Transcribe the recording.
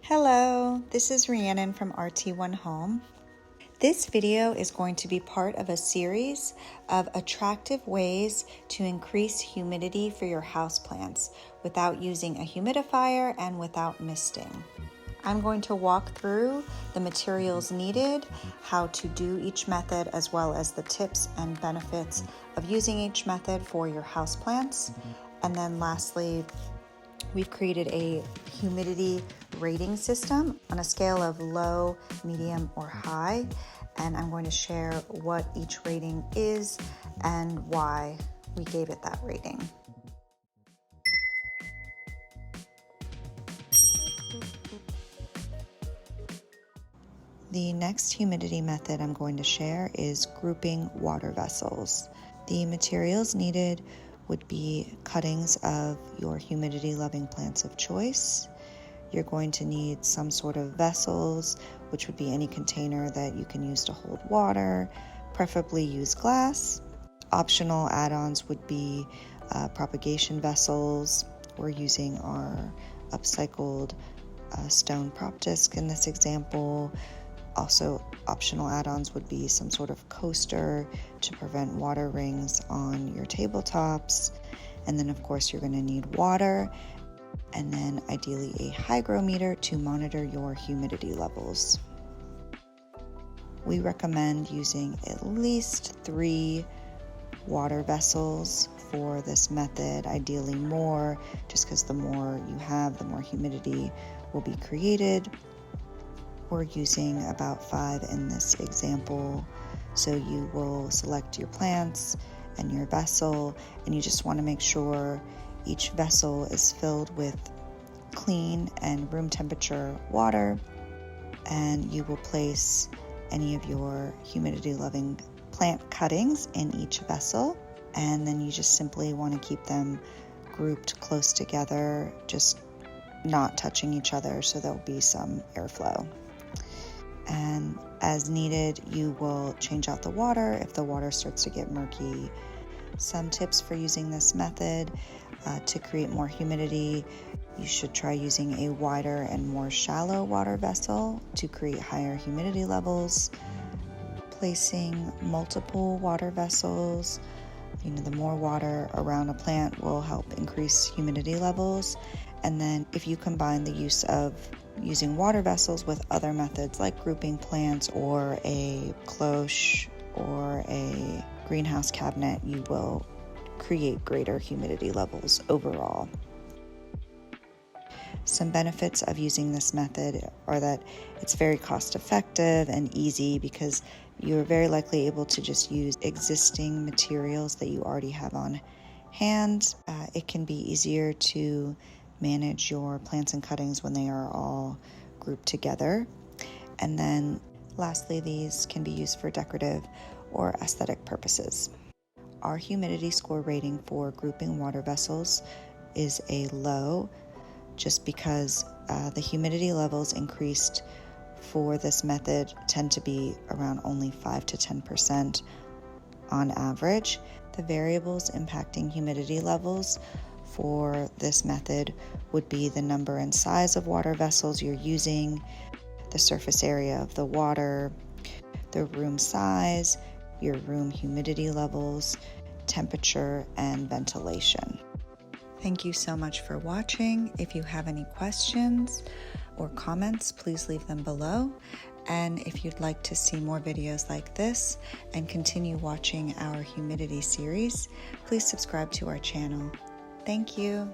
Hello, this is Rhiannon from RT1 Home. This video is going to be part of a series of attractive ways to increase humidity for your houseplants without using a humidifier and without misting. I'm going to walk through the materials needed, how to do each method, as well as the tips and benefits of using each method for your houseplants. And then lastly, we've created a humidity rating system on a scale of low, medium, or high, and I'm going to share what each rating is and why we gave it that rating. The next humidity method I'm going to share is grouping water vessels. The materials needed would be cuttings of your humidity-loving plants of choice. You're going to need some sort of vessels, which would be any container that you can use to hold water, preferably use glass. Optional add-ons would be propagation vessels. We're using our upcycled stone prop disc in this example. Also, optional add-ons would be some sort of coaster to prevent water rings on your tabletops. And then, of course, you're going to need water, and then ideally a hygrometer to monitor your humidity levels. We recommend using at least 3 water vessels for this method, ideally more, just because the more you have, the more humidity will be created. We're using about 5 in this example. So you will select your plants and your vessel, and you just want to make sure each vessel is filled with clean and room temperature water, and you will place any of your humidity loving plant cuttings in each vessel, and then you just simply want to keep them grouped close together, just not touching each other, so there'll be some airflow. And as needed, you will change out the water if the water starts to get murky. Some tips for using this method to create more humidity: you should try using a wider and more shallow water vessel to create higher humidity levels. Placing multiple water vessels, the more water around a plant will help increase humidity levels. And then if you combine the use of using water vessels with other methods like grouping plants or a cloche or a greenhouse cabinet, you will create greater humidity levels overall. Some benefits of using this method are that it's very cost effective and easy because you're very likely able to just use existing materials that you already have on hand. It can be easier to manage your plants and cuttings when they are all grouped together. And then lastly, these can be used for decorative or aesthetic purposes. Our humidity score rating for grouping water vessels is a low, just because the humidity levels increased for this method tend to be around only 5 to 10% on average. The variables impacting humidity levels for this method would be the number and size of water vessels you're using, the surface area of the water, the room size, your room humidity levels, temperature, and ventilation. Thank you so much for watching. If you have any questions or comments, please leave them below. And if you'd like to see more videos like this and continue watching our humidity series, please subscribe to our channel. Thank you.